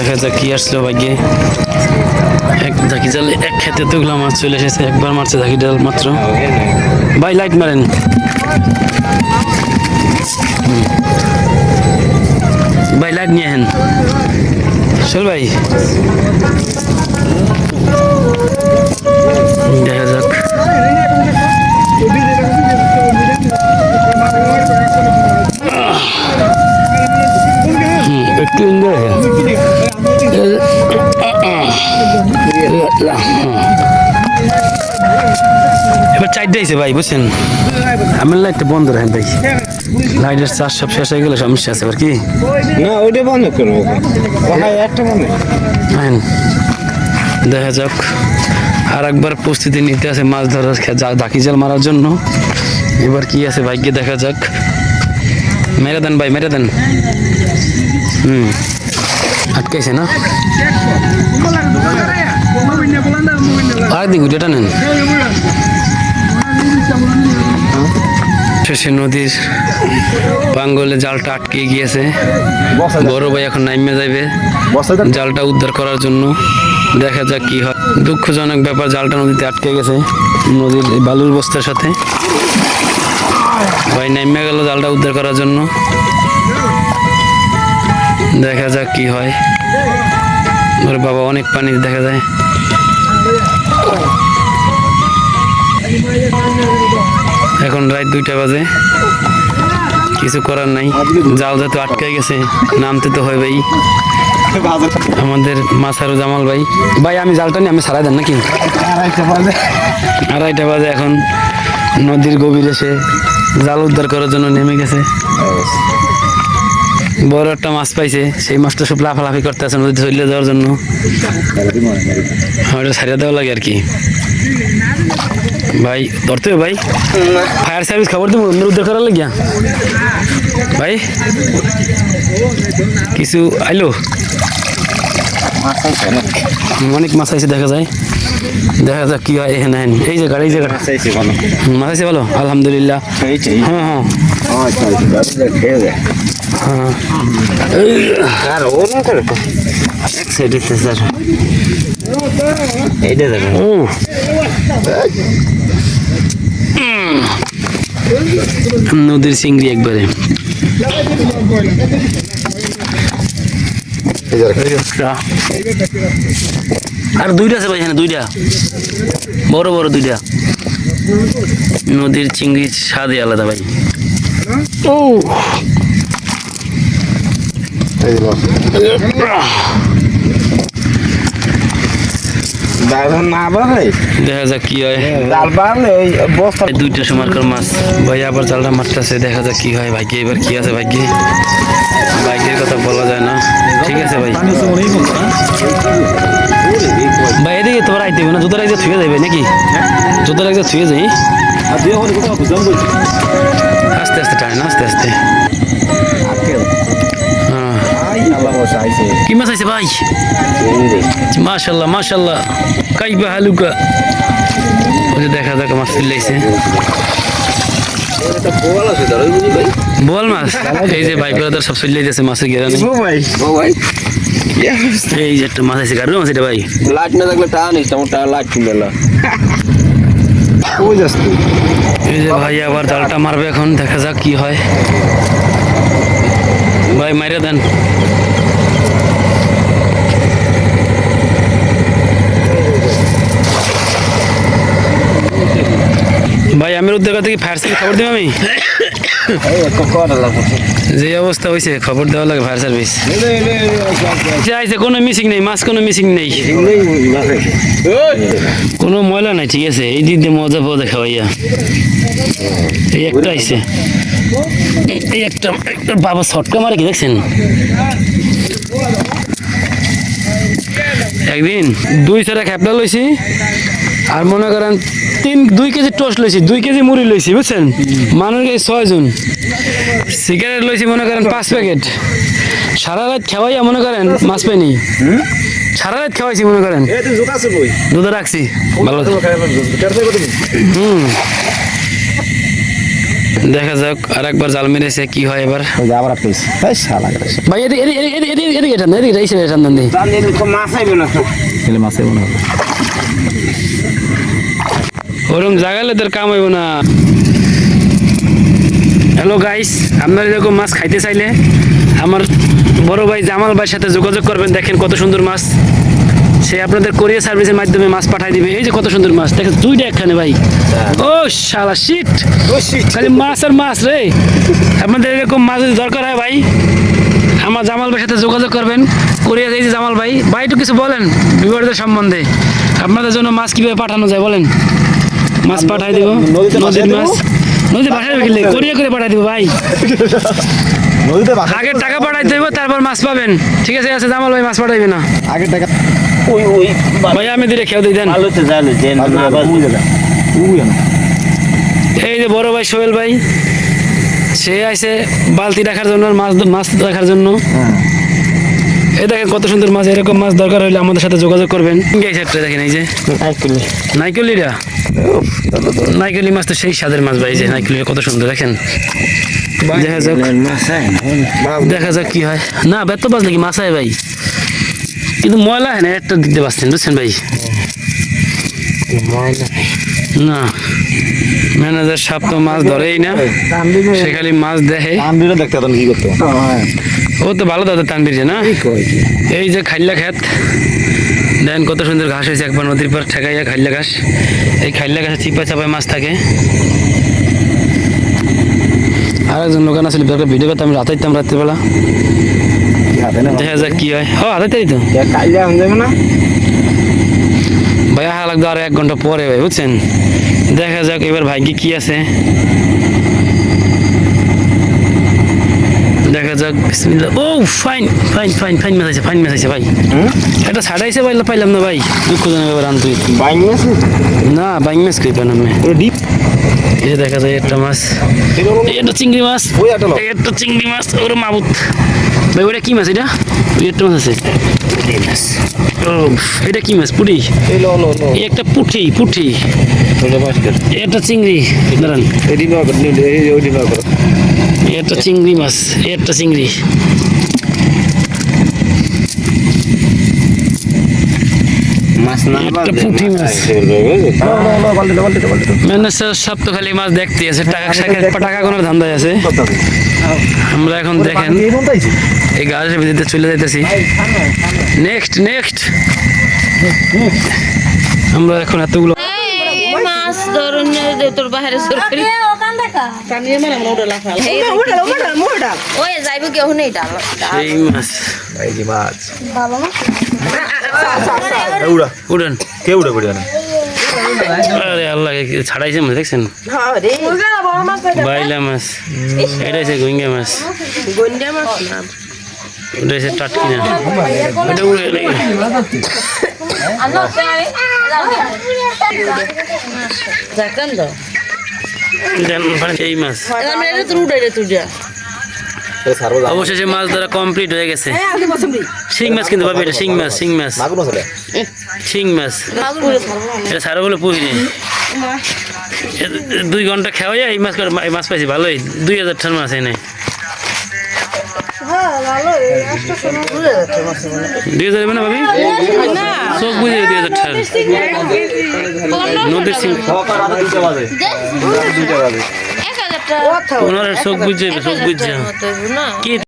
দেখা যাক কি আসলো ভাগ্যে। এক ঝাঁকি জালে এক খেতে তোগুলো মাছ চলে এসেছে। একবার মারছে ঝাঁকি ডাল মাত্র। ভাই লাইট মারেন। ভাই লাইট নিয়ে আহেন চল ভাই। দেখা যাক একটু এনজয় এবার চারটে আইছে ভাই বুঝছেন। আমার লাইটটা বন্ধ রাখেন ভাই। লাইটের চার্জ সব শেষ হয়ে গেলে সমস্যা আছে আর কি না ওইটা বন্ধ করবো একটা বন্ধ। দেখা যাক আর একবার প্রস্তুতি নিতে আছে মাছ ধরার ঝাঁকি জাল মারার জন্য। এবার কি আছে ভাগ্যে দেখা যাক। মেরে দেন ভাই মেরে দেন। আটকাইছে না আরেকদিন ঘুরেটা নেন। শেষে নদীর পাঙ্গলে জালটা আটকে গিয়েছে। বড় ভাই এখন নাইমে যাবে জালটা উদ্ধার করার জন্য। দেখা যাক কি হয়। দুঃখজনক ব্যাপার, জালটা নদীতে আটকে গেছে নদীর বালুর বস্তার সাথে। ভাই নাইমে গেল জালটা উদ্ধার করার জন্য। দেখা যাক কি হয়। ওর বাবা অনেক পানি দেখা যায়। এখন রাত 2টা বাজে, কিছু করার নাই। জাল যেহেতু আটকে গেছে নামতে তো হবেই। আমাদের মাছারু জামাল ভাই, ভাই আমি জালটা নিয়ে আমি ছাড়াই দেন নাকি? 2:30 বাজে এখন নদীর গভীর এসে জাল উদ্ধার করার জন্য নেমে গেছে। বড় একটা মাছ পাইছে, সেই মাছটা সব লাফালাফি করতে আছে নদীতে চলে যাওয়ার জন্য। ওটা ছাড়িয়ে দেওয়া লাগে আর কি। ভাই ধরতে হবে ভাই, ফায়ার সার্ভিস খবর দেবো উদ্ধার করার লাগিয়া। ভাই কিছু আইলো, অনেক মাছ আইছে দেখা যায়। দেখা যাক কি হয়। এখানে এই জায়গাটা মাছ আইছে ভালো আলহামদুলিল্লাহ। হ্যাঁ হ্যাঁ নদীর চিংড়ি একবারে। আর 2টা আছে ভাই, এখানে 2টা বড় বড় 2টা। নদীর চিংড়ির স্বাদই আলাদা ভাই। ও দেখা যাক কি হয়। 2টা সমারকার মাছ ভাই আবার জালটা মারতেছে। দেখা যাক কি হয় ভাগ্যে। এবার কি আছে ভাগ্যে, ভাগ্যের কথা বলা যায় না। ঠিক আছে ভাই, ভাই এদিকে তোমার আইতে না, জুতোর একদিকে ছুঁয়ে যাবে নাকি? জুতোর একদিকে ছুঁয়ে যাই। আস্তে আস্তে টাইম আস্তে আস্তে। কি মাছ আছে ভাই? মাশাল্লাহ মাশাল্লাহ কাইবা হালুকা। ওই দেখা যাক মাছ চিল্লাইছে। বল মাছ এই যে ভাই ব্রাদার সব চলে যাচ্ছে মাছের গেরানে। এই যে একটা মাছ আছে, গাড়ি মাছ এটা ভাই। লাইট না থাকলে টান লাইট কিনবে না। এই যে ভাই আবার জালটা মারবে এখন। দেখা যাক কি হয়। ভাই মাইরে দেন। ভাই আমি উদ্ধার থেকে ফায়ার সার্ভিস খবর দিব। আমি যে অবস্থা হয়েছে খবর দেওয়া লাগে ফায়ার সার্ভিস। কোনো মিসিং নেই, মাছ কোনো মিসিং নেই, কোনো ময়লা নাই। ঠিক আছে, এই দিক দিয়ে মজা পাওয়া দেখা ভাইয়া। এই একটা আইছে, এই একটা বাবা ছটকা মারে কি দেখছেন? একদিন 2 খেপলা লইছি আর মনে করেন 2 কেজি টোস্ট লইছি, 2 কেজি মুড়ি লইছি বুঝছেন। মানুষ 6 জন। সিগারেট লইছি মনে করেন 5 প্যাকেট। সারা রাত খাওয়াইয়া মনে করেন মাছ পাইনি। সারা রাত খাওয়াইছি মনে করেন। দুধে রাখছি ভালো। দেখা যাক আর একবার জাল মেরেছে কি হয় এবার। ওই যে আবার আটকেছে এই শালা গেছে ভাই এদিকে এদিকে টান এদিকে এই সাইডে টান দি। মাছ আইবে না তো। ছেলে মাছে মনে হয় ওরম জাগালে তোর কাম হইব না। হ্যালো গাইস, আপনারা এরকম মাছ খাইতে চাইলে আমার বড় ভাই জামাল ভাইয়ের সাথে যোগাযোগ করবেন। দেখেন কত সুন্দর মাছ, সে আপনাদের কোরিয়ার সার্ভিসের মাধ্যমে মাছ পাঠাই দিবে। এই যে কত সুন্দর মাছ দেখেন, দুইটা একখানে ভাই। ও শালা শিট, খালি মাছ আর মাছ রে। আপনাদের এরকম মাছ যদি দরকার হয় ভাই, আমার জামাল ভাইয়ের সাথে যোগাযোগ করবেন। কোরিয়ার এই যে জামাল ভাই, ভাই একটু কিছু বলেন বিবরণের সম্বন্ধে, আপনাদের জন্য মাছ কিভাবে পাঠানো যায় বলেন। মাছ পাঠাই দিব, নদীর মাছ, নদীতে পাঠাই গেলে কোরিয়া করে পাঠাই দিব ভাই। নদীতে আগে টাকা পাঠাইতে হইব, তারপর মাছ পাবেন। ঠিক আছে আছে জামাল ভাই মাছ পাঠাইবে না আগে টাকা ওই ভাই, আমি দিলে খেয়ে দিই দেন। আলোতে জালো যে না এই যে বড় ভাই সোহেল ভাই, সে আইছে বালতি রাখার জন্য, আর মাছ রাখার জন্য। এই দেখেন কত সুন্দর মাছ। এরকম মাছ দরকার হলে আমাদের সাথে যোগাযোগ করবেন। দেখেন এই যে নাইকলিরা, নাইকলি মাছ তো সেই স্বাদের মাছ ভাই। এই যে নাইকলিরা কত সুন্দর দেখেন। দেখা যাক, দেখা যাক কি হয়। না বেত বাজ নাকি মাছ হয় ভাই, কিন্তু ময়লা হয় না, একটা দিতে পারছেন বুঝছেন ভাই। না ম্যানেজার সাপ তো মাছ ধরেই না, সে খালি মাছ দেখে। আন্দিরা দেখতে তখন কি করতো ও তো ভালো দাদা তানবির যে না। এই যে খাইল্লা খেত দেন কত সুন্দর ঘাস হয়েছে, একবার নদীর পর ঠেকাইয়া খাইল্লা ঘাস। এই খাইল্লা ঘাসে চিপা চাপায় মাছ থাকে। আর একজন লোকান আসলে ভিডিও করতে আমি রাতে দিতাম রাত্রিবেলা। দেখা যাক কি হয়। ও হাতে তো কাইলা হয়ে যাবে না। ভাই আহা লাগতো আরো 1 ঘন্টা পরে ভাই বুঝছেন। দেখা যাক এবার ভাগ্যে কি আছে, দেখা যাক। বিসমিল্লাহ। ও ফাইন ফাইন ফাইন ফাইন মাছ আছে, ফাইন মাছ আছে ভাই। এটা ছাড়াইছে ভাই, পাইলাম না ভাই, দুঃখজনক এবার আনতুই বাইং আছে না। বাইং মাছ কই পেলাম আমি। ডিপ এই যে দেখা যায় একটা মাছ, এটা চিংড়ি মাছ, ওই একটা লোক। একটা চিংড়ি মাছ। ওর মাবুত ভাই, ওটা কি মাছ? এটা ওই একটা মাছ আছে। ও এটা কি মাছ? পুঁটি। এই লো লো লো এই একটা পুঁটি, পুঁটি। ওটা মাস্টার এটা চিংড়ি, দাঁড়ান। এডি না করে ওই ডিনা করে এটা চিংড়ি মাছ, একটা চিংড়ি। মাছ না একটা পুঁটি মাছ। লো লো লো বালতি ম্যানেজার সব তো খালি মাছ দেখতে আছে, টাকা কোনার ধান্দায় আছে। আমরা এখন দেখেন এই কোনটা আইছে এই গাছের ভিতরে চলে যাইতেছি। নেক্সট নেক্সট আমরা এখন এতগুলো মাছ ধরুন তোর বাইরে সরকারি ওই যাইব কেউ নেই ডাল সেই মাছ। এই যে মাছ বাবা উড়া উড়েন। কে উড়া পড়ে না আরে আল্লাহ, ছাড়াইছে মাছ দেখছেন, বাইলা মাছ। এটা হচ্ছে গঙ্গা মাছ, ওটা হচ্ছে টাটকি না, ওটা উড়ে গেলে। এই মাছ অবশেষে মাছ ধরা কমপ্লিট হয়ে গেছে। শিং মাছ কিন্তু পাবি, এটা শিং মাছ, শিং মাছ, মাগুর আছে শিং মাছ। এটা সারা বলে পুহিনি। 2 ঘন্টা খাওয়া যায় এই মাছ পাইছি ভালোই। 2000 টান মাছ এনে 2000 না ভাবি, চোখ বুঝে 2000 টান নদীর শিং। 1000 টাকা ওনার চোখ বুঝছে, চোখ বুঝছে কি